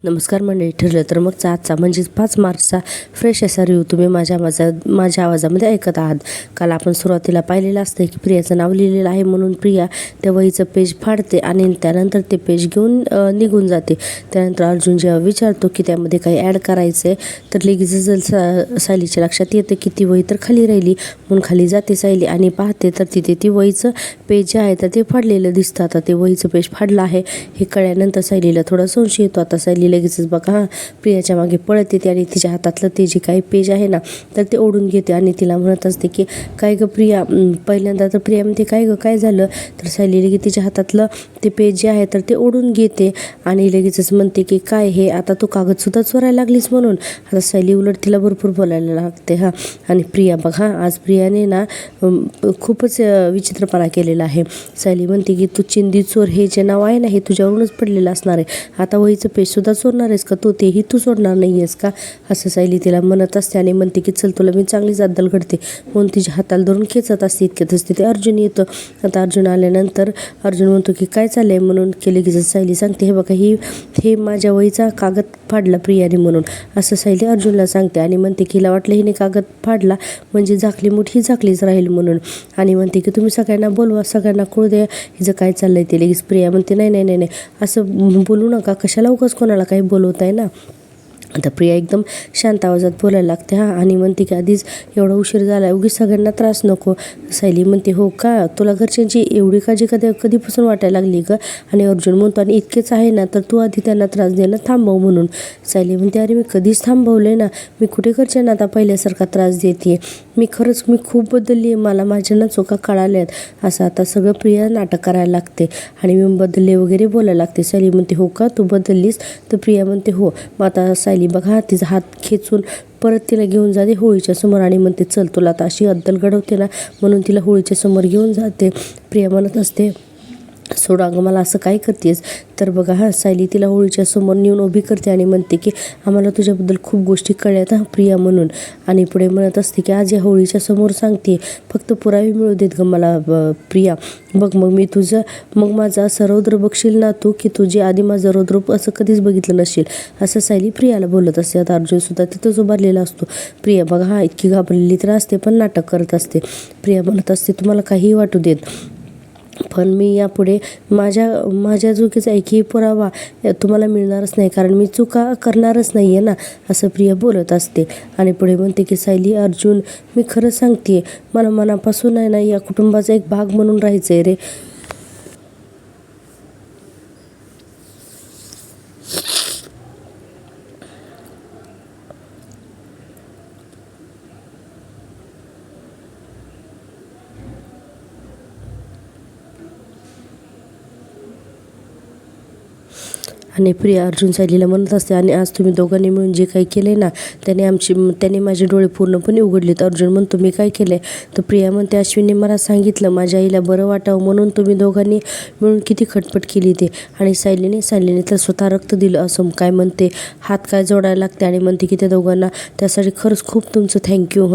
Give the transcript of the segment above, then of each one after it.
नमस्कार मंडळी. ठरलं तर मग आजचा म्हणजेच 5 मार्चचा फ्रेश असा रिव्ह्यू तुम्ही माझ्या आवाजामध्ये ऐकत आहात. काल आपण सुरुवातीला पाहिलेलं असतं की प्रियाचं नाव लिहिलेलं आहे म्हणून प्रिया त्या वहीचं पेज फाडते आणि त्यानंतर ते पेज घेऊन निघून जाते. त्यानंतर अर्जुन जेव्हा विचारतो की त्यामध्ये काही ॲड करायचं आहे तर लगेचच सायलीच्या लक्षात येतं की ती वही तर खाली राहिली. म्हणून खाली जाते सायली आणि पाहते तर तिथे ती वहीचं पेज जे आहे तर ते फाडलेलं दिसतं. आता ते वहीचं पेज फाडलं आहे हे कळल्यानंतर सायलीला थोडा संशय येतो. आता सायली लगेचच बघा प्रियाच्या मागे पळत येते आणि तिच्या हातातलं ते जे काही पेज आहे ना तर ते ओढून घेते आणि तिला म्हणत असते की काय ग प्रिया. पहिल्यांदा तर प्रिया म्हणते काय ग काय झालं. तर सायली लगेच तिच्या हातातलं ते पेज जे आहे तर ते ओढून घेते आणि लगेचच म्हणते की काय हे आता तू कागदसुद्धा चोरायला लागलीस म्हणून. आता सायली उलट तिला भरपूर बोलायला लागते आणि प्रिया बघा आज प्रियाने ना खूपच विचित्रपणा केलेला आहे. सायली म्हणते की तू चिंदी चोर हे जे नाव आहे ना हे तुझ्यावरूनच पडलेलं असणार आहे. आता वहीचं पेजसुद्धा सोडणार आहेस का तू. तेही तू सोडणार नाही आहेस का असं सायली तिला म्हणत असते आणि म्हणते की चल तुला मी चांगलीच अद्दल घडते म्हणून तिच्या हाताला धरून खेचत असते. इतक्यातच तिथे अर्जुन येतं. आता अर्जुन आल्यानंतर अर्जुन म्हणतो की काय चाललंय म्हणून केले की सायली सांगते हे बघा हे माझ्या वहीचा कागद फाडला प्रियाने म्हणून असं सायली अर्जुनला सांगते आणि म्हणते की हिला वाटलं हिने कागद फाडला म्हणजे झाकली मूठ ही झाकलीच राहील म्हणून आणि म्हणते की तुम्ही सगळ्यांना बोलवा सगळ्यांना कळू द्या हिचं काय चाललंय ते. लगेच प्रिया म्हणते नाही नाही नाही नाही असं बोलू नका कशाला उगाच कोणाला काही बोलवताय ना. आता प्रिया एकदम शांत आवाजात बोलायला लागते आणि म्हणते की आधीच एवढा उशीर झाला उगीच सगळ्यांना त्रास नको. सायली म्हणते हो का तुला घरच्यांची एवढी काळजी कधीपासून वाटायला लागली का. आणि अर्जुन म्हणतो आणि इतकेच आहे ना तर तू आधी त्यांना त्रास देणं थांबव म्हणून. सायली म्हणते अरे मी कधीच थांबवलंय ना मी कुठे घरच्यांना आता पहिल्यासारखा त्रास देते. मी खूप बदलली आहे मला माझ्या ना चुका कळाल्यात असं आता सगळं प्रिया नाटक करायला लागते आणि मी बदलले वगैरे बोलायला लागते. सायली म्हणते हो का तू बदललीस. तर प्रिया म्हणते हो. मग आता सायली बघा तिचा हात खेचून परत तिला घेऊन जाते होळीच्या समोर आणि म्हणते चल तुला आता अशी अद्दल घडवते ना म्हणून तिला होळीच्या समोर घेऊन जाते. प्रिया म्हणत असते सोड अगं मला असं काय करतेस. तर बघा सायली तिला होळीच्या समोर नेऊन उभी करते आणि म्हणते की आम्हाला तुझ्याबद्दल खूप गोष्टी कळल्यात प्रिया म्हणून. आणि पुढे म्हणत असते की आज या होळीच्या समोर सांगते फक्त पुरावे मिळू देत ग मला प्रिया. बघ मग माझा असं रौद्र बघशील ना तू की तुझे आधी माझं रौद्र असं कधीच बघितलं नसेल असं सायली प्रियाला बोलत असते. आता अर्जुनसुद्धा तिथंच उभारलेला असतो. प्रिया बघा इतकी घाबरलेली तर असते पण नाटक करत असते. प्रिया म्हणत असते तुम्हाला काहीही वाटू देत पण मी यापुढे माझ्या चुकीचा एकही पुरावा तुम्हाला मिळणारच नाही कारण मी चुका करणारच नाही आहे ना असं प्रिया बोलत असते. आणि पुढे म्हणते की सायली अर्जुन मी खरं सांगते मला मनापासून आहे ना या कुटुंबाचा एक भाग म्हणून राहायचं आहे रे. आणि प्रिया अर्जुन सायलीला म्हणत असते आणि आज तुम्ही दोघांनी मिळून जे काही केले ना त्याने माझे डोळे पूर्णपणे उघडलेत. अर्जुन म्हणतो मी काय केलंय. तर प्रिया म्हणते अश्विनने मला सांगितलं माझ्या आईला बरं वाटावं म्हणून तुम्ही दोघांनी मिळून किती खटपट केली ते. आणि सायलीने तर स्वतः रक्त दिलं असं काय म्हणते हात काय जोडायला लागते आणि म्हणते की त्या दोघांना त्यासाठी खरंच खूप तुमचं थँक्यू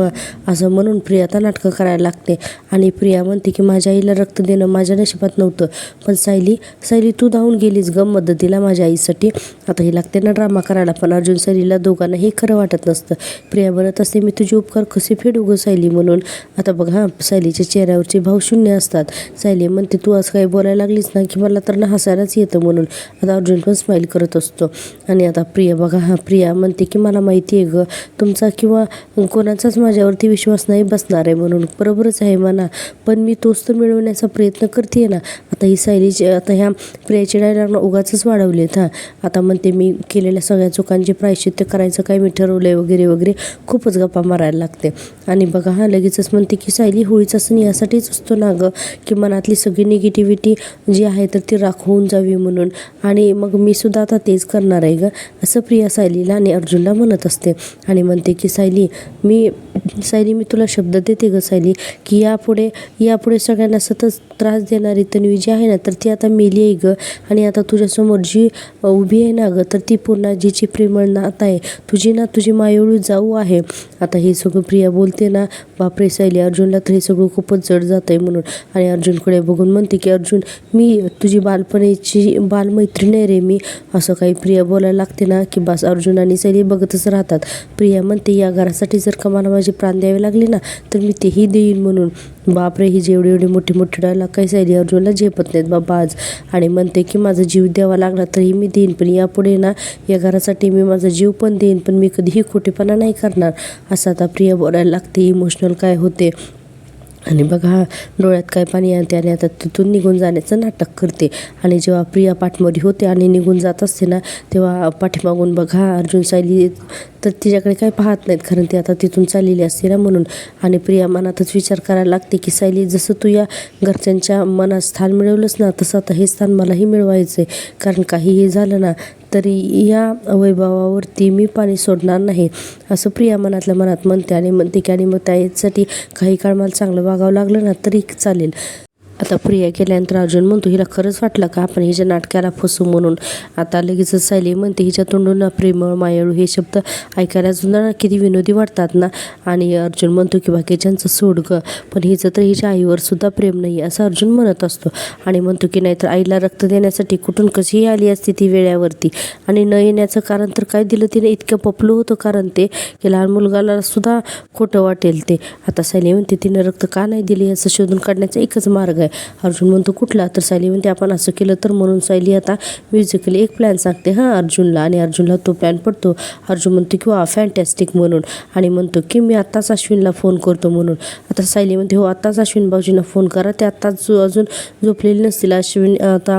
असं म्हणून प्रिया आता नाटकं करायला लागते. आणि प्रिया म्हणते की माझ्या आईला रक्त देणं माझ्या नशिबात नव्हतं पण सायली तू धावून गेलीस ग मदतीला माझ्या आईसाठी. आता ही लागते ना ड्रामा करायला पण अर्जुन सायलीला दोघांना हे खरं वाटत नसतं. प्रिया म्हणत असते मी तुझे उपकार कसे फेडू ग सायली म्हणून. आता बघा सायलीच्या चेहऱ्यावरचे भाव शून्य असतात. सायली म्हणते तू असं काही बोलायला लागलीस ना की मला तर ना हसायलाच येतं म्हणून. आता अर्जुन पण स्माईल करत असतो. आणि आता प्रिया बघा प्रिया म्हणते की मला माहिती आहे ग तुमचा किंवा कोणाचाच माझ्यावरती विश्वास नाही बसणार आहे म्हणून. बरोबरच आहे म्हणा पण मी तोच तर मिळवण्याचा प्रयत्न करते ना. आता ही सायलीची आता ह्या प्रियाचे डायलॉग उगाचच वाढवलेत आता म्हणते मी केलेल्या सगळ्या चुकांचे प्रायश्चित्त करायचं काय मी ठरवलंय वगैरे वगैरे खूपच गप्पा मारायला लागते. आणि बघा लगेचच म्हणते की सायली होळीचा सण यासाठीच असतो ना ग की मनातली सगळी निगेटिव्हिटी जी आहे तर ती राखवून जावी म्हणून. आणि मग मी सुद्धा आता तेच करणार आहे ग असं प्रिया सायलीला आणि अर्जुनला म्हणत असते. आणि म्हणते की सायली मी तुला शब्द देते ग सायली की यापुढे सगळ्यांना सतत त्रास देणारी तन्वी जी आहे ना तर ती आता मेली आहे ग. आणि आता तुझ्यासमोर जी उभी आहे ना गं, तर ती पूर्णाजीची प्रेमळ नात आहे, तुझी ना तुझी मायेळू जाऊ आहे. आता हे सगळं प्रिया बोलते ना, बापरे सायली, अर्जुनला तर हे सगळं खूपच जड जात आहे म्हणून. आणि अर्जुनकडे बघून म्हणते की अर्जुन, मी तुझी बालपणीची बालमैत्रीण आहे रे मी. असं काही प्रिया बोलायला लागते ना की बस अर्जुन आणि सायली बघतच राहतात. प्रिया म्हणते, या घरासाठी जर का मला माझे प्राण द्यावे लागले ना तर मी तेही देईन म्हणून. बापरे, ही जेवढे एवढे मोठे मोठे डायलॉग काही सायली अर्जुनला झेपत नाहीत बाबा आज. आणि म्हणते की माझा जीव द्यावा लागला तरी मी देईन, पण यापुढे ना या घरासाठी मी माझा जीव पण देईन, पण मी कधीही खोटेपणा नाही करणार. असं आता प्रिया बोलायला लागते, इमोशनल काय होते. आणि बघा डोळ्यात काय पाणी आणते आणि आता तिथून निघून जाण्याचं नाटक करते. आणि जेव्हा प्रिया पाठमोरी होते आणि निघून जात असते ना, तेव्हा पाठीमागून बघा अर्जुन सायली तर तिच्याकडे काही पाहत नाहीत, कारण ती आता तिथून चाललेली असते ना म्हणून. आणि प्रिया मनातच विचार करायला लागते की सायली, जसं तू या घरच्यांच्या मनात स्थान मिळवलंस ना, तसं आता हे स्थान मलाही मिळवायचं आहे. कारण काहीही झालं ना तरी या वैभवावरती मी पाणी सोडणार नाही, असं प्रिया मनातल्या मनात म्हणते. आणि म्हणते की आणि मग त्यासाठी काही काळ मला चांगलं वागावं लागलं ना तरी चालेल. आता प्रिया गेल्यानंतर अर्जुन म्हणतो, हिला खरंच वाटलं का आपण हिच्या नाटकाला फसू म्हणून. आता लगेच सायली म्हणते, हिच्या तोंडून ना प्रेमळ मायाळू हे शब्द ऐकायला सुद्धा किती विनोदी वाटतात ना. आणि अर्जुन म्हणतो की बाकीच्यांचं सोड गं, पण हिचं तर हिच्या आईवर सुद्धा प्रेम नाही असं अर्जुन म्हणत असतो. आणि म्हणतो की नाहीतर आईला रक्त देण्यासाठी कुठून कशीही आली असती ती वेळेवरती. आणि न येण्याचं कारण तर काय दिलं तिने, इतकं पपलं होतं कारण ते की लहान मुलगाला सुद्धा खोटं वाटेल ते. आता सायली म्हणते, तिने रक्त का नाही दिली असं शोधून काढण्याचा एकच मार्ग आहे. अर्जुन म्हणतो कुठला, तर सायली म्हणते आपण असं केलं तर. म्हणून सायली आता म्युझिकली एक प्लॅन सांगते अर्जुनला, आणि अर्जुनला तो प्लॅन पडतो. अर्जुन म्हणतो की वा फॅन्टॅस्टिक म्हणून, आणि म्हणतो की मी आत्ताच अश्विनला फोन करतो म्हणून. आता सायली म्हणते, हो आत्ताच अश्विन भाऊजींना फोन करा, ते आत्ताच अजून झोपलेले नसतील. अश्विन आता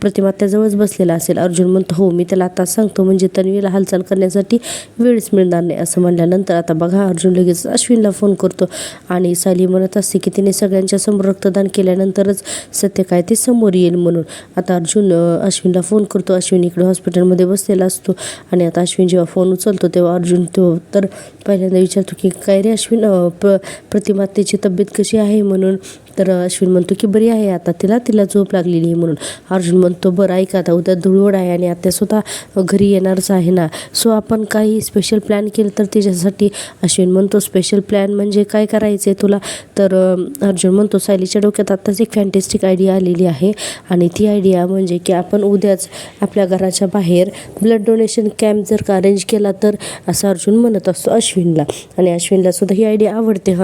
प्रतिमा त्याजवळच बसलेला असेल. अर्जुन म्हणतो हो मी त्याला आत्ताच सांगतो, म्हणजे तन्वीला हालचाल करण्यासाठी वेळच मिळणार नाही. असं म्हणल्यानंतर आता बघा अर्जुन लगेच अश्विनला फोन करतो. आणि सायली म्हणत असते की तिने सगळ्यांच्या समोर रक्तदान केल्यानंतरच सत्य काय ते समोर येईल म्हणून. आता अर्जुन अश्विनला फोन करतो. अश्विन इकडे हॉस्पिटलमध्ये बसलेला असतो. आणि आता अश्विन जेव्हा फोन उचलतो तेव्हा अर्जुन तो तर पहिल्यांदा विचारतो की काय रे अश्विन, प्रतिमा त्याची तब्येत कशी आहे म्हणून. तर अश्विन म्हणतो की बरी आहे, आता तिला झोप लागलेली आहे म्हणून. अर्जुन म्हणतो बरं ऐका, आता उद्या धुळवड आहे आणि आत्या सुद्धा घरी येणारच आहे ना, सो आपण काही स्पेशल प्लॅन केलं तर तिच्यासाठी. अश्विन म्हणतो स्पेशल प्लॅन म्हणजे काय करायचं आहे तुला. तर अर्जुन म्हणतो सायलीच्या डोक्यात आत्ताच एक फॅन्टॅस्टिक आयडिया आलेली आहे, आणि ती आयडिया म्हणजे की आपण उद्याच आपल्या घराच्या बाहेर ब्लड डोनेशन कॅम्प जर का अरेंज केला तर, असं अर्जुन म्हणत असतो अश्विनला. आणि अश्विनला सुद्धा ही आयडिया आवडते.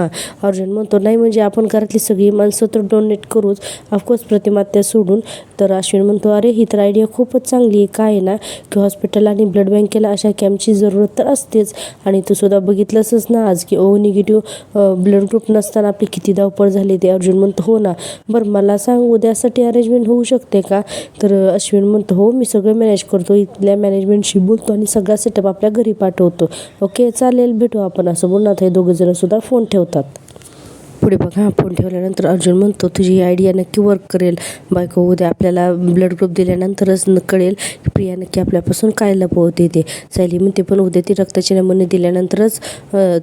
अर्जुन म्हणतो नाही म्हणजे आपण घरातली सगळी माणसं तर डोनेट करूच, ऑफकोर्स प्रतिमा त्या सोडून. तर अश्विन म्हणतो अरे ही तर आयडिया खूपच चांगली आहे, काय आहे ना की हॉस्पिटल आणि ब्लड बँकेला अशा कॅम्पची जरूरत तर असतेच. आणि तू सुद्धा बघितलंसच ना आज की ओ निगेटिव्ह ब्लड ग्रुप नसताना आपली किती धावपळ झाली ते. अर्जुन म्हणतो हो ना, बरं मला सांग उद्यासाठी अरेंजमेंट होऊ शकते का. तर अश्विन म्हणतो हो मी सगळं मॅनेज करतो, इथल्या मॅनेजमेंटशी बोलतो आणि सगळा सेटअप आपल्या घरी पाठवतो. ओके चालेल भेटू आपण, असं बोलणार. हे दोघंजण सुद्धा फोन ठेवतात. पुढे बघा फोन ठेवल्यानंतर अर्जुन म्हणतो तुझी ही आयडिया नक्की वर्क करेल बायको, उद्या आपल्याला ब्लड ग्रुप दिल्यानंतरच कळेल की प्रिया नक्की आपल्यापासून काय लपवते ते. सायली म्हणते पण उद्या ती रक्ताचे नमुने दिल्यानंतरच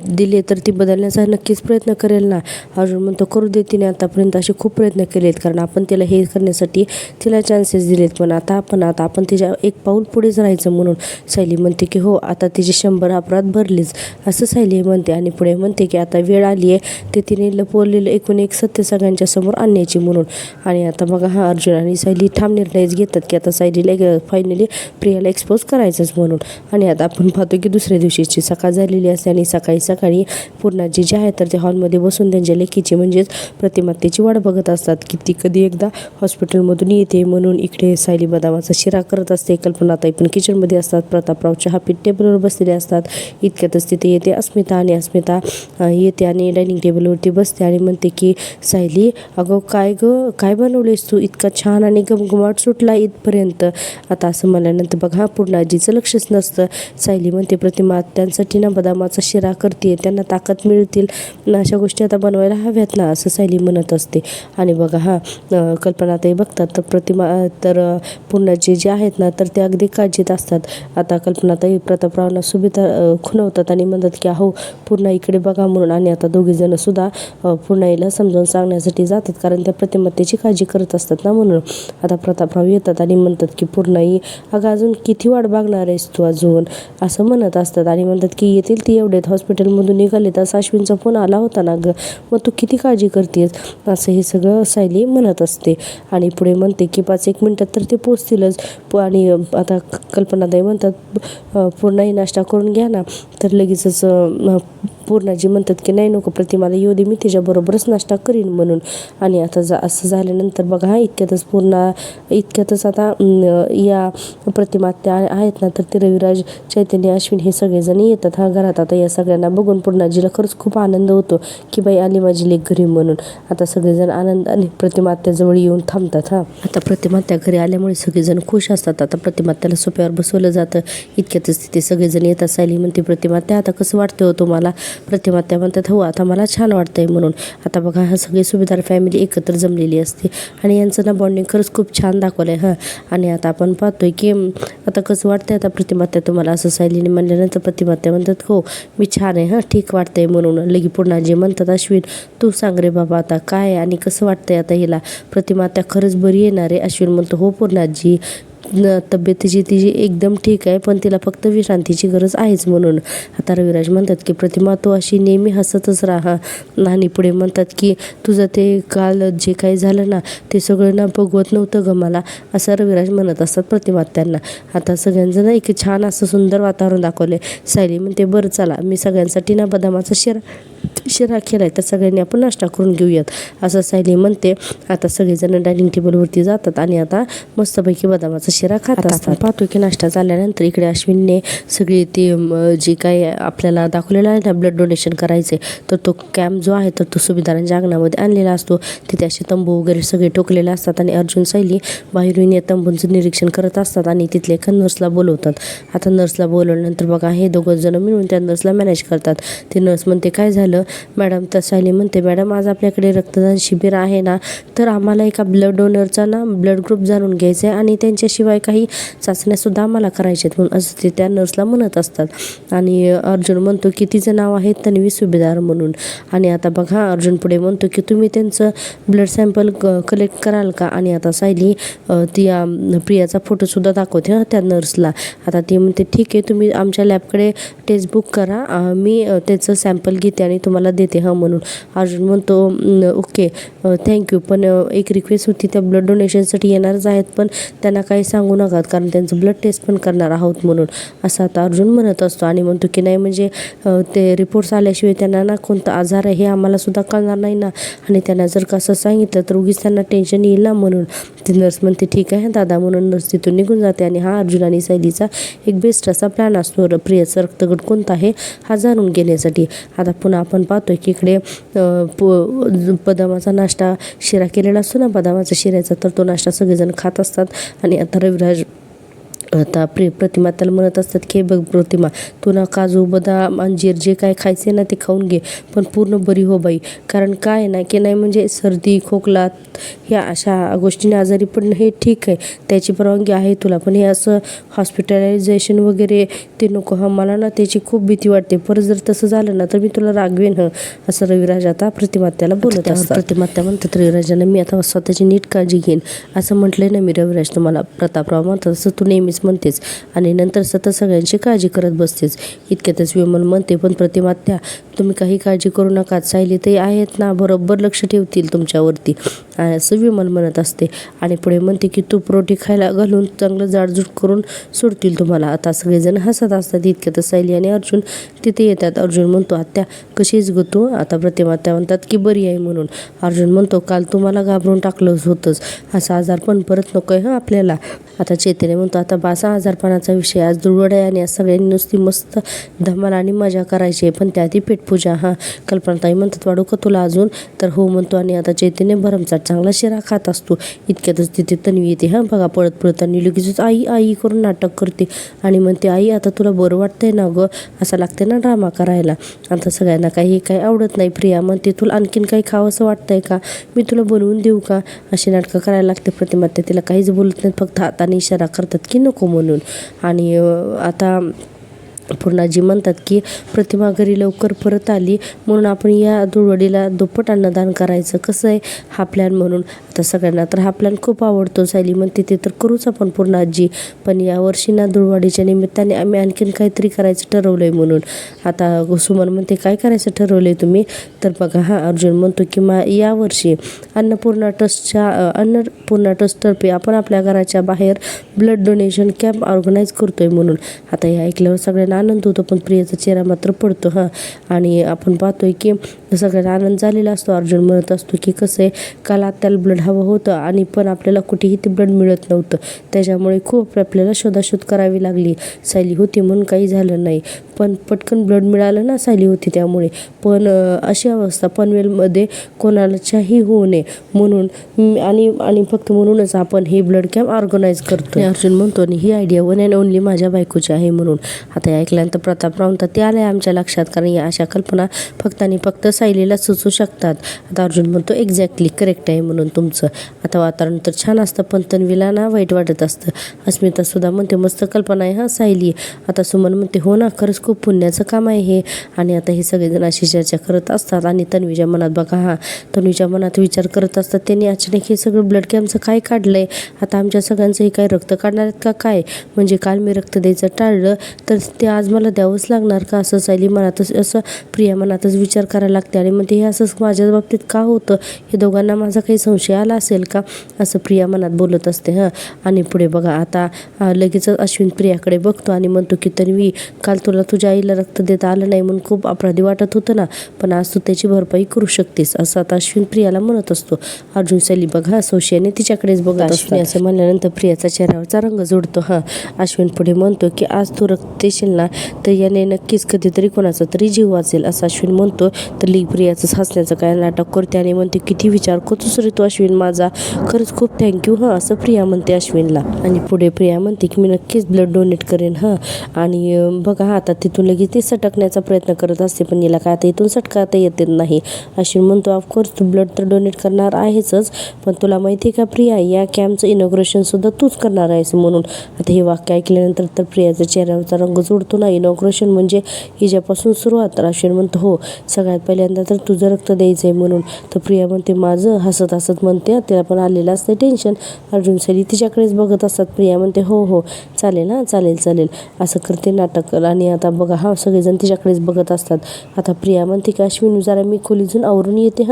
दिले तर ती बदलण्याचा नक्कीच प्रयत्न करेल ना. अर्जुन म्हणतो करू दे, तिने आतापर्यंत असे खूप प्रयत्न केलेत, कारण आपण तिला हे करण्यासाठी तिला चान्सेस दिलेत, पण आता आपण तिच्या एक पाऊल पुढेच राहायचं म्हणून. सायली म्हणते की हो आता तिचे 100 अपराध भरलेच, असं सायली म्हणते. आणि पुढे म्हणते की आता वेळ आली आहे ते तिने लपवलेलं एकूण एक सत्य सगळ्यांच्या समोर आणण्याची म्हणून. आणि आता बघा अर्जुन आणि सायली ठाम निर्णयच घेतात की आता सायलीला फायनली प्रियाला एक्सपोज करायचंच म्हणून. आणि आता आपण पाहतो की दुसऱ्या दिवशीची सकाळ झालेली असते आणि सकाळी पूर्णाजी जे आहे तर ते हॉलमध्ये बसून त्यांच्या लेकीची म्हणजेच प्रतिमातेची वाट बघत असतात की ती कधी एकदा हॉस्पिटलमधून येते म्हणून. इकडे सायली बदामाचा शिरा करत असते, कल्पनाताई पण किचनमध्ये असतात, प्रतापराव चहा पीत टेबलवर बसलेले असतात. इतक्यातच तिथे येते अस्मिता, आणि अस्मिता येते आणि डायनिंग टेबलवरती बसते आणि म्हणते की सायली अगं काय बनवलेस तू, इतका छान आणि घमघमाट सुटला इथपर्यंत. आता असं म्हणल्यानंतर बघा पूर्णाजीचं लक्षच नसतं. सायली म्हणते प्रतिमा त्यांसाठी ना बदामाचा शिरा करते, त्यांना ताकद मिळतील ना, अशा गोष्टी आता बनवायला हव्यात ना, असं सायली म्हणत असते. आणि बघा कल्पनाताई बघतात तर प्रतिमा तर पूर्णाजी जे आहेत ना तर ते अगदी काळजीत असतात. आता कल्पनाताई प्रतापरावांना सुविधा खुणवतात आणि म्हणतात की अहो पूर्ण इकडे बघा म्हणून. आणि आता दोघीजण सुद्धा पूर्णाईला समजावून सांगण्यासाठी जातात, कारण त्या प्रतिमातेची काळजी करत असतात ना म्हणून. आता प्रतापराव येतात आणि म्हणतात की पूर्णाई अगं अजून किती वाट बघणार आहेस तू अजून, असं म्हणत असतात आणि म्हणतात की येतील ती एवढेत, हॉस्पिटलमधून निघाले तर अश्विनचा फोन आला होता ना गं, मग तू किती काळजी करतेस, असं हे सगळं सायली म्हणत असते. आणि पुढे म्हणते की 5-1 मिनिटात तर ते पोचतीलच. आणि आता कल्पनाताई म्हणतात पूर्णाई नाश्ता करून घ्या ना, तर लगेचच पूर्णाजी म्हणतात की नाही नको प्रतिमाला येऊ दे, मी तिच्याबरोबरच नाश्ता करीन म्हणून. आणि आता असं झाल्यानंतर बघा इतक्यातच आता या प्रतिमा त्या आहेत ना, तर ते रविराज, चैतन्य, अश्विन हे सगळेजण येतात घरात. आता या सगळ्यांना बघून पूर्णाजीला खरंच खूप आनंद होतो की बाई आली माझी लेक घरी म्हणून. आता सगळेजण आनंदाने प्रतिमात्याजवळ येऊन थांबतात. आता प्रतिमात्या घरी आल्यामुळे सगळेजण खुश असतात. आता प्रतिमात्याला सोप्यावर बसवलं जातं. इतक्यातच तिथे सगळेजण येतात. सायली म्हणते प्रतिमात्या आता कसं वाटतं हो तुम्हाला. प्रतिमात्या म्हणतात हो आता मला छान वाटतंय म्हणून. आता बघा हा सगळे सुभेदार फॅमिली एकत्र जमलेली असते आणि यांचं ना बॉन्डिंग खरंच खूप छान दाखवलंय. आणि आता आपण पाहतोय की आता कसं वाटतंय आता प्रतिमात्या तुम्हाला, असं सायलीने म्हणल्यानंतर प्रतिमात्या म्हणतात हो मी छान आहे, ठीक वाटतंय म्हणून. लगी पूर्णाजी म्हणतात अश्विन तू सांग रे बाबा आता काय आणि कसं वाटतंय आता हिला. प्रतिमात्या खरंच बरी येणार आहे. अश्विन म्हणतो हो पूर्णाजी तब्येत तिची एकदम ठीक आहे, पण तिला फक्त विश्रांतीची गरज आहेच म्हणून. आता रविराज म्हणतात की प्रतिमा तू अशी नेहमी हसतच राहा. आणि पुढे म्हणतात की तुझं ते काल जे काही झालं ना ते सगळं ना बघवत नव्हतं ग मला, असं रविराज म्हणत असतात प्रतिमात्यांना. आता सगळ्यांचं ना एक छान असं सुंदर वातावरण दाखवलंय. सायली म्हणते बरं चला मी सगळ्यांसाठी ना बदामाचा शिरा केलाय, तर सगळ्यांनी आपण नाश्ता करून घेऊयात, असं सायली म्हणते. आता सगळेजण डायनिंग टेबलवरती जातात आणि आता मस्तपैकी बदामाचा शिरा खात असतात. पाहतो की नाश्ता झाल्यानंतर इकडे अश्विनने सगळी ती जी काही आपल्याला दाखवलेलं आहे ना ब्लड डोनेशन करायचे, तर तो कॅम्प जो आहे तर तो सुभेदारांच्या अंगणामध्ये आणलेला असतो. तिथे असे तंबू वगैरे सगळे ठोकलेले असतात आणि अर्जुन सायली बाहेरून या तंबूंचं निरीक्षण करत असतात आणि तिथले एका नर्सला बोलवतात. आता नर्सला बोलवल्यानंतर बघा हे दोघं जण मिळून त्या नर्सला मॅनेज करतात. ते नर्स म्हणते काय झालं मॅडम, तर सायली म्हणते मॅडम आज आपल्याकडे रक्तदान शिबिर आहे ना, तर आम्हाला एका ब्लड डोनरचा ना ब्लड ग्रुप जाणून घ्यायचा आहे आणि त्यांच्याशिवाय काही चाचण्यासुद्धा आम्हाला करायच्या आहेत म्हणून, असं ते त्या नर्सला म्हणत असतात. आणि अर्जुन म्हणतो की तिचं नाव आहे तन्वी सुभेदार म्हणून. आणि आता बघा अर्जुन पुढे म्हणतो की तुम्ही त्यांचं ब्लड सॅम्पल कलेक्ट कराल का. आणि आता सायली ती प्रियाचा फोटोसुद्धा दाखवते त्या नर्सला. आता ती म्हणते ठीक आहे तुम्ही आमच्या लॅबकडे टेस्ट बुक करा, मी त्याचं सॅम्पल घेते आणि तुम्हाला देते म्हणून. अर्जुन म्हणतो ओके थँक्यू, पण एक रिक्वेस्ट होती, त्या ब्लड डोनेशनसाठी येणारच आहेत पण त्यांना काही सांगू नका कारण त्यांचं ब्लड टेस्ट पण करणार आहोत म्हणून, असं आता अर्जुन म्हणत असतो. आणि म्हणतो की नाही म्हणजे ते रिपोर्ट्स आल्याशिवाय त्यांना ना कोणता आजार आहे हे आम्हाला सुद्धा कळणार नाही ना, आणि त्यांना जर कसं सांगितलं तर उगीच त्यांना टेन्शन येईल ना म्हणून. ती नर्स म्हणते ठीक आहे दादा म्हणून नर्स तिथून निघून जाते. आणि हा अर्जुन आणि सायलीचा एक बेस्ट असा प्लॅन असतो प्रियाचा रक्तगट कोणता आहे हा जाणून घेण्यासाठी. आता पुन्हा आपण पाहतोय की इकडे बदामाचा नाश्ता शिरा केलेला असतो ना बदामाचा शिऱ्याचा, तर तो नाश्ता सगळेजण खात असतात. आणि आता रविराज आता प्रतिमा त्याला म्हणत असतात की बघ प्रतिमा तू ना काजू बदाम अंजीर जे काय खायचे ना ते खाऊन घे, पण पूर्ण बरी हो बाई, कारण काय ना की नाही म्हणजे सर्दी खोकला ह्या अशा गोष्टीने आजारी पडणं हे ठीक आहे, त्याची परवानगी आहे तुला, पण हे असं हॉस्पिटलायझेशन वगैरे ते नको मला ना त्याची खूप भीती वाटते, परत जर तसं झालं ना तर मी तुला रागवेन असं रविराज आता प्रतिमात्याला बोलत असतात. प्रतिमात्या म्हणतात रविराजांना मी आता स्वतःची नीट काळजी घेईन असं म्हटलंय ना मी रविराज तुम्हाला. प्रतापराव म्हणतात तसं तू नेहमीच म्हणतेच आणि नंतर सतत सगळ्यांची काळजी करत बसतेच. इतक्यातच विमल म्हणते पण प्रतिमात्या तुम्ही काही काळजी करू नका, सायली ते आहेत ना बरोबर लक्ष ठेवतील तुमच्यावरती असं विमल म्हणत असते. आणि पुढे म्हणते की तूप रोटी खायला घालून चांगलं जाडजूड करून सोडतील तुम्हाला. आता सगळेजण हसत असतात. इतक्यातच सायली आणि अर्जुन तिथे येतात. अर्जुन म्हणतो आत्या कशीच ग तू. आता प्रतिमात्या म्हणतात की बरी आहे म्हणून. अर्जुन म्हणतो काल तुम्हाला घाबरून टाकलं होतंच, असा आजार पण परत नको आहे आपल्याला. आता चैतन्य म्हणतो आता बासा आजारपणाचा विषय, आज धुळवड आहे आणि आज सगळ्यांनी नुसती मस्त धमाल आणि मजा करायची आहे, पण त्याआधी पेटपूजा. कल्पनाताई म्हणतात वाढू का तुला अजून, तर हो म्हणतो. आणि आता चैतन्य भरमसाठ चांगला शिरा खात असतो. इतक्यातच तिथे तन्वी येते. बघा पळत पळत आणि लगेचच आई आई करून नाटक करते आणि म्हणते आई आता तुला बरं वाटतंय ना गं, असं लागते ना ड्रामा करायला. आता सगळ्यांना काही आवडत नाही. प्रिया म्हणते तुला आणखीन काही खावंसं वाटतंय का, मी तुला बनवून देऊ का, अशी नाटकं करायला लागते. प्रतिमात्या तिला काहीच बोलत नाहीत, फक्त हाताने इशारा करतात की नको म्हणून. आणि आता पूर्णाजी म्हणतात की प्रतिमा घरी लवकर परत आली म्हणून आपण या धुळवडीला दुप्पट अन्नदान करायचं. कसं आहे हा प्लॅन म्हणून. आता सगळ्यांना तर हा प्लॅन खूप आवडतो. सायली म्हणते ते तर करूच आपण पूर्णाजी, पण यावर्षी ना धुळवडीच्या निमित्ताने आम्ही आणखीन काहीतरी करायचं ठरवलं आहे म्हणून. आता सुमन म्हणते काय करायचं ठरवलं आहे तुम्ही. तर बघा अर्जुन म्हणतो की यावर्षी अन्नपूर्णा ट्रस्टतर्फे आपण आपल्या घराच्या बाहेर ब्लड डोनेशन कॅम्प ऑर्गनाईज करतोय म्हणून. आता हे ऐकल्यावर सगळ्यांना आनंद होतो, पण प्रियाचा चेहरा मात्र पडतो. आणि आपण पाहतोय की सगळ्यांना आनंद झालेला असतो. अर्जुन म्हणत असतो की कसं आहे काल आत्याला ब्लड हवं होतं आणि पण आपल्याला कुठेही ते ब्लड मिळत नव्हतं, त्याच्यामुळे खूप आपल्याला शोधाशोध करावी लागली. सायली होती म्हणून काही झालं नाही, पण पटकन ब्लड मिळालं ना, सायली होती त्यामुळे. पण अशी अवस्था पनवेलमध्ये कोणालाही होऊ नये म्हणून आणि फक्त म्हणूनच आपण हे ब्लड कॅम्प ऑर्गनाईज करतो. अर्जुन म्हणतो आणि ही आयडिया वन अँड ओनली माझ्या बायकोची आहे म्हणून. आता ऐकल्यानंतर प्रतापराव म्हणतात ते आलंय आमच्या लक्षात, कारण या अशा कल्पना फक्त आणि फक्त सायलीला सुचू शकतात. आता अर्जुन म्हणतो एक्झॅक्टली करेक्ट आहे म्हणून तुमचं. आता वातावरण तर छान असतं, पण तन्वीला ना वाईट वाटत असतं. अस्मिता सुद्धा म्हणते मस्त कल्पना आहे सायली. आता सुमन म्हणते हो ना, खरंच खूप पुण्याचं काम आहे हे. आणि आता हे सगळेजण अशी चर्चा करत असतात आणि तन्वीच्या मनात बघा तन्वीच्या मनात विचार करत असतात त्यांनी अचानक हे सगळं ब्लड कॅम्पचं काय काढलंय. आता आमच्या सगळ्यांचं हे काय रक्त काढणार आहेत का काय. म्हणजे काल मी रक्त द्यायचं टाळलं तर ते आज मला द्यावंच लागणार का, असं सायली मनातच असं प्रिया मनातच विचार करायला लागते. आणि म्हणते हे असंच माझ्या बाबतीत का होतं, हे दोघांना माझा काही संशय आला असेल का, असं प्रिया मनात बोलत असते. आणि पुढे बघा आता लगेच अश्विन प्रियाकडे बघतो आणि म्हणतो की तन्वी काल तुला तुझ्या आईला रक्त देता आलं नाही म्हणून खूप अपराधी वाटत होतं ना, पण आज तू त्याची भरपाई करू शकतेस, असं आता अश्विन प्रियाला म्हणत असतो. अर्जुन सायली बघा संशयाने तिच्याकडेच बघत असतो. असं म्हणल्यानंतर प्रियाचा चेहऱ्यावरचा रंग जोडतो. अश्विन पुढे म्हणतो की आज तू रक्त देशील ना तर याने नक्कीच कधीतरी कोणाचा तरी जीव वाचेल, असं अश्विन म्हणतो. तर प्रियाचं हसण्याचं काय नाटक करते आणि म्हणते किती विचार करतोस रे तू अश्विन माझा, खरंच खूप थँक्यू असं प्रिया म्हणते अश्विनला. आणि पुढे प्रिया म्हणते की मी नक्कीच ब्लड डोनेट करेन. आणि बघा आता तिथून लगेच ती सटकण्याचा प्रयत्न करत असते, पण याला काय आता इथून सटकाता येत नाही. अश्विन म्हणतो ऑफकोर्स तू ब्लड तर डोनेट करणार आहेच, पण तुला माहिती आहे का प्रिया या कॅम्पचं इनॉग्रेशन सुद्धा तूच करणार आहेस म्हणून. आता हे वाक्य ऐकल्यानंतर तर प्रियाच्या चेहऱ्यावरचा रंग जोडतो ना. इनॉग्रेशन म्हणजे हिच्यापासून सुरुवात. तर अश्विन म्हणतो हो सगळ्यात पहिल्यांदा तर तुझं रक्त द्यायचं आहे म्हणून. तर प्रिया म्हणते माझं, हसत हसत म्हणते. तिला पण आलेलं असतं टेन्शन. अर्जुन सायली तिच्याकडेच बघत असतात. प्रिया म्हणते हो चालेल चालेल असं करते नाटक. आणि आता बघा सगळेजण तिच्याकडेच बघत असतात. आता प्रिया म्हणते की अश्विन जरा मी खोलीतून आवरून येते.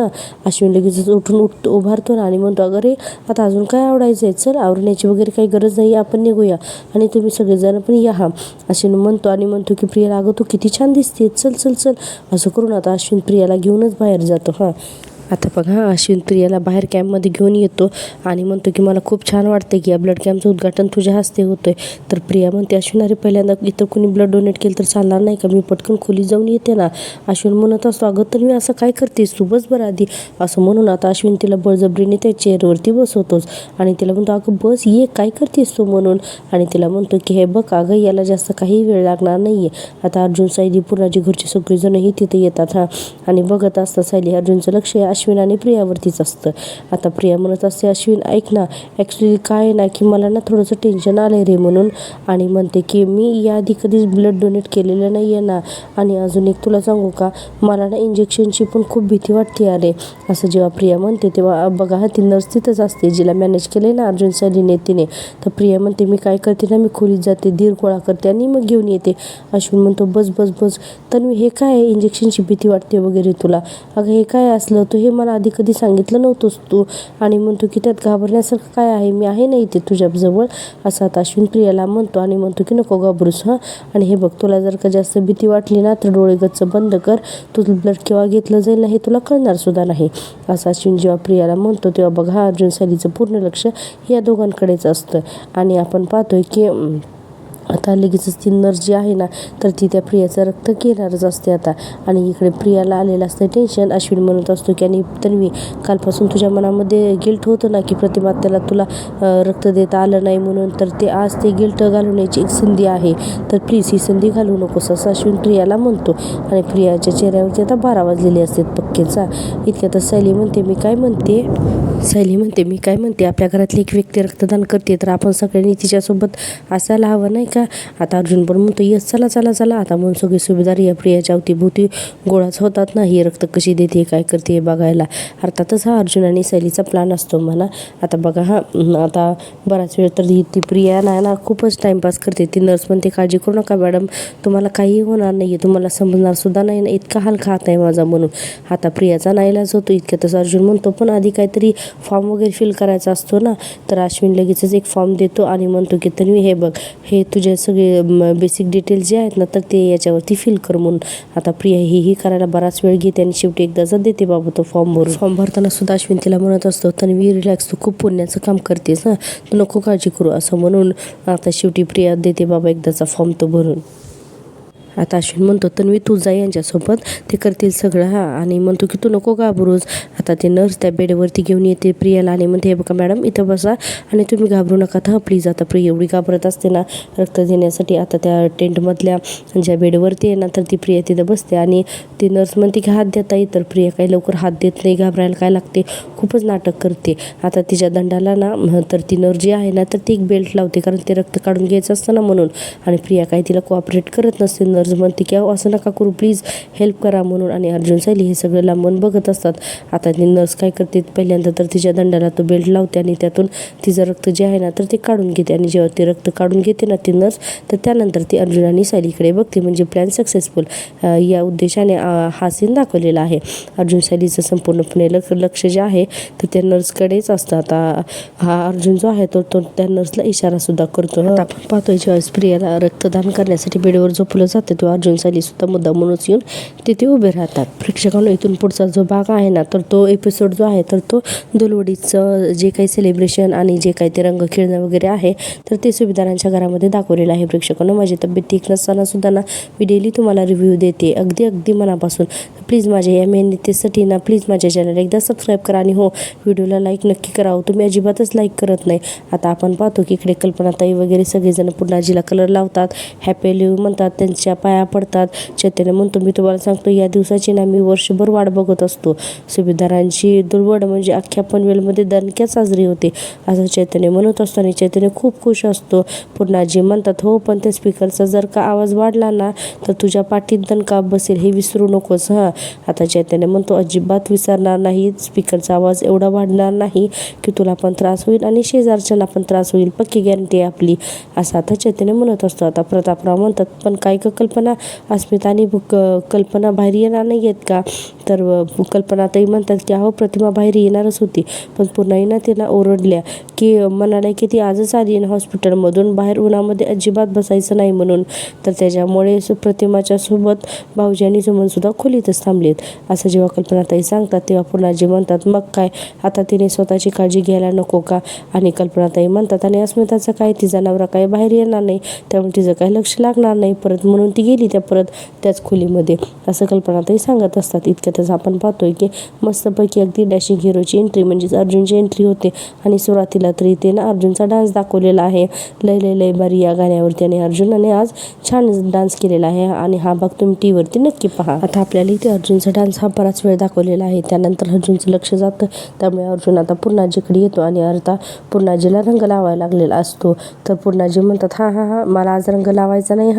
अश्विन लगेच उभारतो ना आणि म्हणतो अगं रे आता अजून काय आवडायचं आहे, चल आवरण्याची वगैरे काही गरज नाही, आपण निघूया आणि तुम्ही सगळेजण पण या. अश्विन म्हणतो आणि म्हणतो की प्रियाला अगं तू किती छान दिसते, चल असं करून आता अश्विन प्रियाला घेऊनच बाहेर जातो. आता बघा अश्विन प्रियाला बाहेर कॅम्पमध्ये घेऊन येतो आणि म्हणतो की मला खूप छान वाटते की या ब्लड कॅम्पचं उद्घाटन तुझ्या हस्ते होतोय. तर प्रिया म्हणते अश्विन अरे पहिल्यांदा इथं कोणी ब्लड डोनेट केलं तर चालणार नाही का, मी पटकन खोली जाऊन येते ना. अश्विन म्हणत असतो अगं तर मी असं काय करतेस तू, बस बरं आधी, असं म्हणून आता अश्विन तिला बळजबरीने त्या चेअरवरती बसवतोच आणि तिला म्हणतो अगं बस ये काय करतेस तू म्हणून. आणि तिला म्हणतो की हे बघ अगं याला जास्त काही वेळ लागणार नाही आहे. आता अर्जुन सायली पूर्णाची घरची सगळेजणही तिथे येतात आणि बघत असतात. सायली अर्जुनचं लक्ष अश्विन आणि प्रियावरतीच असतं. आता प्रिया म्हणत असते अश्विन ऐक ना ॲक्च्युली काय ना की मला ना थोडंसं टेन्शन आलं रे म्हणून. आणि म्हणते की मी याआधी कधीच ब्लड डोनेट केलेलं नाही आहे ना, आणि अजून एक तुला सांगू का मला ना इंजेक्शनची पण खूप भीती वाटते अरे, असं जेव्हा प्रिया म्हणते तेव्हा बघा ती नर्स तिथंच असते जिला मॅनेज केले ना अर्जुन सायलीने तिने. तर प्रिया म्हणते मी काय करते ना, मी खोलीत जाते, धीर गोळा करते आणि मग घेऊन येते. अश्विन म्हणतो बस तन्वी हे काय इंजेक्शनची भीती वाटते वगैरे तुला, अगं हे काय असलं तू हे मला आधी कधी सांगितलं नव्हतंस तू. आणि म्हणतो की त्यात घाबरण्यासारखं काय आहे, मी आहे ना इथे तुझ्याजवळ, असं आता अश्विन प्रियाला म्हणतो. आणि म्हणतो की नको घाबरूस आणि हे बघ तुला जर का जास्त भीती वाटली ना तर डोळे गच्च बंद कर, तुझं ब्लड केव्हा घेतलं जाईल ना हे तुला कळणार सुद्धा नाही, असं अश्विन जेव्हा प्रियाला म्हणतो तेव्हा बघा अर्जुन सायलीचं पूर्ण लक्ष या दोघांकडेच असतं. आणि आपण पाहतोय की आता लगेचच ती नर्स जी आहे ना तर ती त्या प्रियाचं रक्त घेणारच असते आता. आणि इकडे प्रियाला आलेलं असतं टेन्शन. अश्विन म्हणत असतो की आणि तन्वी कालपासून तुझ्या मनामध्ये गिल्ट होतं ना की प्रतिमा त्याला तुला रक्त देता आलं नाही म्हणून, तर ते आज ते गिल्ट घालवण्याची एक संधी आहे, तर प्लीज ही संधी घालवू नकोस, असं अश्विन प्रियाला म्हणतो. आणि प्रियाच्या चेहऱ्यावरती आता 12 वाजलेले असतात पक्केचा. इतक्यातच सायली म्हणते मी काय म्हणते सायली म्हणते, मी काय म्हणते, आपल्या घरातली एक व्यक्ती रक्तदान करते तर आपण सगळ्यांनी तिच्यासोबत असायला हवं नाही का. आता अर्जुन पण म्हणतो, येस चला चला चला. आता म्हणून सगळे सुभेदार या प्रियाच्या अवतीभोवती गोळाच होतात ना, ही रक्त कशी देते काय करते बघायला. अर्थातच हा अर्जुन आणि सायलीचा प्लॅन असतो म्हणा. आता बघा आता बराच वेळ तर ती प्रिया नाही ना खूपच टाइमपास करते. ती नर्स म्हणते, काळजी करू नका मॅडम, तुम्हाला काही होणार नाही, तुम्हाला समजणार सुद्धा नाही ना, इतका हाल खात आहे माझा म्हणून. आता प्रियाचा नाईलाज होतो. इतक्यातच अर्जुन म्हणतो, पण आधी काहीतरी फॉर्म वगैरे फिल करायचा असतो ना. तर अश्विन लगेचच एक फॉर्म देतो आणि म्हणतो की तन्वी हे बघ, हे तुझे सगळे बेसिक डिटेल्स जे आहेत ना तर ते याच्यावरती फिल कर म्हणून. आता प्रिया ही करायला बराच वेळ घेते आणि शेवटी एकदाच देते बाबा तो फॉर्म भरून. फॉर्म भरताना सुद्धा अश्विन तिला म्हणत असतो, तन्वी रिलॅक्स, तू खूप पुण्याचं काम करतेस ना, तू नको काळजी करू असं म्हणून. आता शेवटी प्रिया देते बाबा एकदाचा फॉर्म तो भरून. आता अश्विन म्हणतो, तन्वी तू जा यांच्यासोबत, ते करतील सगळं आणि म्हणतो की तू नको घाबरूच. आता ते नर्स त्या बेडवरती घेऊन येते प्रियाला आणि म्हणते, हे बघा मॅडम इथं बसा आणि तुम्ही घाबरू नका प्लीज. आता प्रिया एवढी घाबरत असते ना रक्त देण्यासाठी. आता त्या टेंटमधल्या ज्या बेडवरती आहे ना तर ती प्रिया तिथं बसते आणि ती नर्स म्हणते की हात देता येईल, तर प्रिया काही लवकर हात देत नाही, घाबरायला काय लागते, खूपच नाटक करते. आता तिच्या दंडाला ना तर ती नर्स जी आहे ना तर ती एक बेल्ट लावते, कारण ते रक्त काढून घ्यायचं असतं ना म्हणून. आणि प्रिया काही तिला कोऑपरेट करत नसते. नर्स म्हणते की असं नका करू, प्लीज हेल्प करा म्हणून. आणि अर्जुन सायली हे सगळं लांबून बघत असतात. आता ती नर्स काय करते, पहिल्यांदा तर तिच्या दंडाला तो बेल्ट लावते आणि त्यातून तिचं रक्त जे आहे ना तर ते काढून घेते. आणि जेव्हा ते रक्त काढून घेते ना ती नर्स, तर त्यानंतर ती अर्जुन आणि सायलीकडे बघते. म्हणजे प्लॅन सक्सेसफुल या उद्देशाने हा सीन दाखवलेला आहे. अर्जुन सायलीचं संपूर्णपणे लक्ष जे आहे तर त्या नर्सकडेच असतं. आता हा अर्जुन जो आहे तो त्या नर्सला इशारा सुद्धा करतो. आता आपण पाहतोय ज्यावेळेस प्रियाला रक्तदान करण्यासाठी बेडवर झोपलं जातं तेव्हा अर्जुन सायली सुद्धा मुद्दामूनच येऊन तिथे उभे राहतात. प्रेक्षकांना इथून पुढचा जो भाग आहे ना तर तो एपिसोड जो आहे तर तो दुलवडीचं जे काही सेलिब्रेशन आणि जे काही ते रंग खेळणं वगैरे आहे तर ते सुभेदारांच्या घरामध्ये दाखवलेलं आहे. प्रेक्षकांना माझी तब्येत ठीक नसताना सुद्धा ना मी डेली तुम्हाला रिव्ह्यू देते अगदी मनापासून. प्लीज माझ्या या मेहनतीसाठी ना प्लीज माझ्या चॅनल एकदा सबस्क्राईब करा आणि हो व्हिडिओला लाईक नक्की करा. तुम्ही अजिबातच लाईक करत नाही. आता आपण पाहतो की इकडे कल्पनाताई वगैरे सगळेजण पुन्हाजीला कलर लावतात, हॅपी लिव्ह म्हणतात, त्यांच्या पाया पडतात. चैतन्य म्हणतो, मी तुम्हाला सांगतो या दिवसाची ना मी वर्षभर वाट बघत असतो. सुभेदारांची दुर्वड म्हणजे अख्ख्या पनवेलमध्ये दणक्यात साजरी होते असं चैतन्य म्हणत असतो आणि चैतन्य खूप खुश असतो. पुन्हाजी म्हणतात, हो पण त्या स्पीकरचा जर का आवाज वाढला ना तर तुझ्या पाठीत दणका बसेल हे विसरू नकोस. आता चैतन्य म्हणतो, अजिबात विसरणार नाही, स्पीकरचा आवाज एवढा वाढणार नाही की तुला पण त्रास होईल आणि शेजारच्यांना पण त्रास होईल, पक्की गॅरंटी आहे आपली असं आता चैतन्य म्हणत असतो. आता प्रतापराव म्हणतात, पण काय कल्पना, अस्मिता आणि कल्पना बाहेर येणार नाही आहेत का. तर कल्पनाताई म्हणतात की अहो प्रतिमा बाहेर येणारच होती पण पुन्हा तिला ओरडल्या की म्हणाले की ती आजच आली हॉस्पिटलमधून, बाहेर उन्हामध्ये अजिबात बसायचं नाही म्हणून. तर त्याच्यामुळे प्रतिमाच्या सोबत भाऊजी आणि सुमनसुद्धा खोलीतच थांबलेत असं जेव्हा कल्पनाताई सांगतात तेव्हा पुन्हाजी म्हणतात, मग काय आता तिने स्वतःची काळजी घ्यायला नको का. आणि कल्पनाताई म्हणतात, आणि अस्मिताचं काय, तिचा नवरा काय बाहेर येणार नाही त्यामुळे तिचं काही लक्ष लागणार नाही परत म्हणून ती गेली परत त्याच खोलीमध्ये असं कल्पनाताई सांगत असतात. इतक्यातच आपण पाहतोय की मस्तपैकी अगदी डॅशिंग हिरोची एंट्री म्हणजेच अर्जुनची एंट्री होते. आणि सुरुवातीला तर इथे ना अर्जुनचा डान्स दाखवलेला आहे. लय लय लय बारी या गाण्यावरती आणि अर्जुनाने आज छान डान्स केलेला आहे आणि हा भाग तुम्ही टीव्हीवरती नक्की पहा. आता आपल्याला इथे अर्जुनचा डान्स हा बराच वेळ दाखवलेला आहे. त्यानंतर अर्जुनचं लक्ष जातं त्यामुळे अर्जुन आता पूर्णाजीकडे येतो आणि आता पूर्णाजीला रंग लावायला लागलेला असतो. तर पूर्णाजी म्हणतात, हा मला आज रंग लावायचा नाही,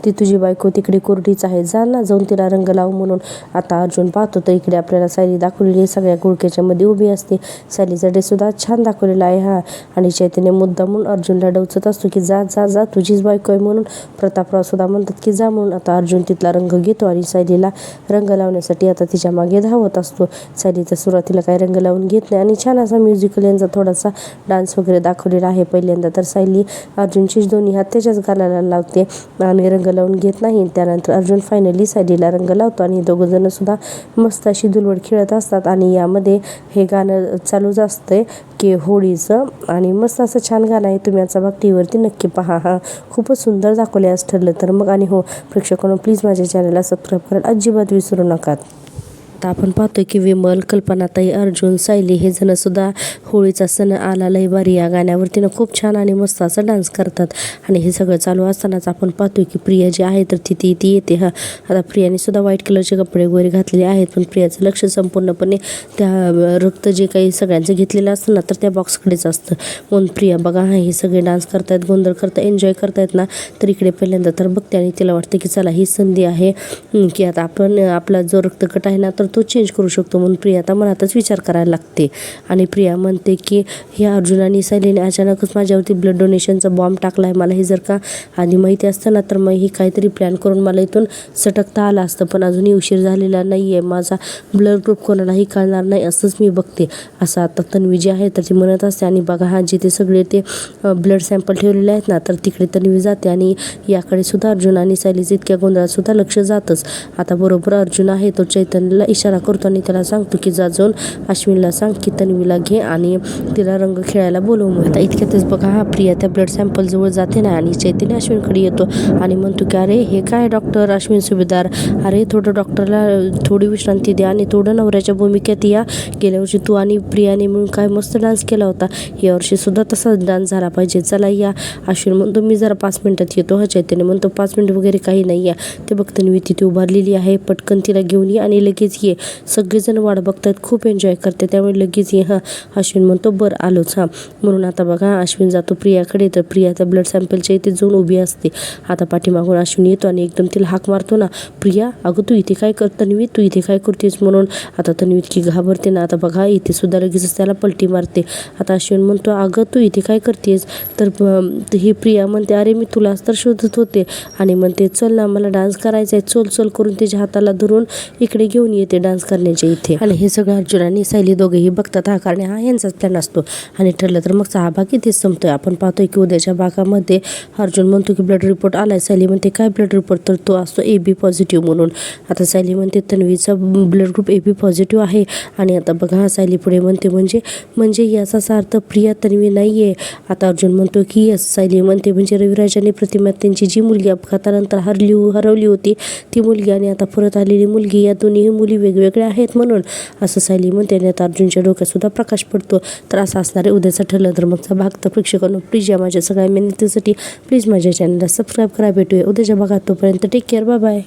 ती तुझी बायको तिकडे कोरडीच आहे, जा ना जाऊन तिला रंग लावू म्हणून. आता अर्जुन पाहतो तर इकडे आपल्याला सायली दाखवलेली सगळ्या गुळक्याच्या मध्ये उभी असते. सायलीचा ड्रेस सुद्धा छान दाखवलेला आहे आणि चैतन्य मुद्दा म्हणून अर्जुनला डवचत असतो की जा जा जा तुझीच बायको आहे म्हणून. प्रतापराव सुद्धा म्हणतात की जा म्हणून. आता अर्जुन तिथला रंग घेतो आणि सायलीला रंग लावण्यासाठी आता तिच्या मागे धावत असतो. सायली तर सुरुवातीला काही रंग लावून घेत नाही आणि छान असा म्युझिकल यांचा थोडासा डान्स वगैरे दाखवलेला आहे. पहिल्यांदा तर सायली अर्जुनचीच दोन्ही हात त्याच्याच गालाला लावते आणि रंग लावून घेत नाही. त्यानंतर अर्जुन फायनली सायलीला रंग लावतो आणि दोघं जण सुद्धा मस्त अशी दुलवड खेळत असतात. आणि यामध्ये हे गाणं चालूच असतंय की होळीचं आणि मस्त असं छान गाणं आहे. तुम्ही याचा भाग टीव्हीवरती नक्की पहा. खूपच सुंदर दाखवले आज ठरलं तर मग. आणि हो प्रेक्षकांनो प्लीज माझ्या चॅनलला सबस्क्राईब करायला अजिबात विसरू नका. आता आपण पाहतोय की विमल, कल्पनाताई, अर्जुन, सायली हे जण सुद्धा होळीचा सण आला लय भारी या गाण्यावरती खूप छान आणि मस्त असा डान्स करतात. आणि हे सगळं चालू असतानाच आपण पाहतोय की प्रिया जी आहे तर ती येते. आता प्रियाने सुद्धा व्हाईट कलरचे कपडे वगैरे घातलेले आहेत, पण प्रियाचं लक्ष संपूर्णपणे त्या रक्त जे काही सगळ्यांचं घेतलेलं असतं ना तर त्या बॉक्सकडेच असतं. म्हणून प्रिया बघा हे सगळे डान्स करतायत, गोंधळ करतायत, एन्जॉय करतायत ना, तर इकडे पहिल्यांदा तर बघते आणि तिला वाटतं की चला ही संधी आहे की आता आपण आपला जो रक्तगट आहे ना तर तो चेंज करू शकतो. म्हणून प्रिया आता मनातच विचार करायला लागते आणि प्रिया म्हणते की हे अर्जुन आणि सायलीने अचानकच माझ्यावरती ब्लड डोनेशनचा बॉम्ब टाकला आहे. मला हे जर का आधी माहिती असतं ना तर मग ही काहीतरी प्लॅन करून मला इथून सटकता आलं असतं, पण अजूनही उशीर झालेला नाही आहे. माझा ब्लड ग्रुप कोणालाही कळणार नाही असंच मी बघते, असं आता तन्वी जी आहे तर ती म्हणत असते. आणि बघा जिथे सगळे ते ब्लड सॅम्पल ठेवलेले आहेत ना तर तिकडे तन्वी जाते आणि याकडे सुद्धा अर्जुन आणि सायलीचं इतक्या गोंधळात सुद्धा लक्ष जातच. आता बरोबर अर्जुन आहे तो चैतन्यला इशारा करतो आणि त्याला सांगतो की जा जाऊन अश्विनला सांग की तन्वीला घे आणि तिला रंग खेळायला बोलवू. आता इतक्यातच बघा प्रिया त्या ब्लड सॅम्पल जवळ जाते ना आणि चैतन्य अश्विनकडे येतो आणि म्हणतो की अरे हे काय डॉक्टर अश्विन सुभेदार, अरे थोडं डॉक्टरला थोडी विश्रांती द्या आणि थोडं नवऱ्याच्या भूमिकेत या. गेल्या वर्षी तू आणि प्रियाने मिळून काय मस्त डान्स केला होता, या वर्षी सुद्धा तसाच डान्स झाला पाहिजे, चला या. अश्विन म्हणतो मी जरा 5 मिनिटात येतो. चैतन्य म्हणतो 5 मिनिट वगैरे काही नाही आहे, ते बघ तन्वी तिथे उभारलेली आहे, पटकन तिला घेऊन ये आणि लगेच ये. सगळेजण वाट बघतात, खूप एन्जॉय करते, त्यामुळे लगेच ये. अश्विन म्हणतो बरं आलोच. म्हणून आता बघा अश्विन जातो प्रियाकडे, तर प्रिया त्या ब्लड सॅम्पलच्या इथे जाऊन उभी असते. आता पाठीमागून अश्विन येतो आणि एकदम तिला हाक मारतो ना, प्रिया अगं तू इथे काय तन्वी तू इथे काय करतेस म्हणून. आता तन्वी इतकी घाबरते ना, आता बघा इथे सुद्धा लगेचच त्याला पलटी मारते. आता अश्विन म्हणतो अगं तू इथे काय करतेस, तर ही प्रिया म्हणते अरे मी तुलाच तर शोधत होते, आणि म्हणते चल ना मला डान्स करायचा आहे, चल चल करून तिच्या हाताला धरून इकडे घेऊन येते डान्स करण्याच्या इथे. आणि हे सगळं अर्जुन आणि सायली दोघेही बघतात कारण हा यांचाच प्लॅन असतो. आणि ठरलं तर मग हा भाग इथेच संपतोय. आपण पाहतोय की उद्याच्या भागामध्ये अर्जुन म्हणतो की ब्लड रिपोर्ट आलाय. सायली म्हणते काय ब्लड रिपोर्ट, तर तो असतो AB पॉझिटिव्ह म्हणून. आता सायली म्हणते तन्वीचा ब्लड ग्रुप AB पॉझिटिव्ह आहे. आणि आता बघा सायली पुढे म्हणते म्हणजे याचा अर्थ प्रिया तन्वी नाही आहे. आता अर्जुन म्हणतो की यस. सायली म्हणते म्हणजे रविराजाने प्रतिमा त्यांची जी मुलगी अपघातानंतर हरवली होती ती मुलगी आणि आता परत आलेली मुलगी, या दोन्ही मुली वेगवेगळ्या आहेत म्हणून, असं सायली म्हणते. आणि आता अर्जुनच्या डोक्यात सुद्धा प्रकाश पडतो. तर असं असणारे उद्याचा ठरलं तर मगचा भाग. तर प्रेक्षकांनो प्लीज या माझ्या सगळ्या मेहनतीसाठी प्लीज माझ्या चॅनलला सबस्क्राईब करा. भेटूया उद्याच्या भागात, तोपर्यंत टेक केअर, बाय बाय.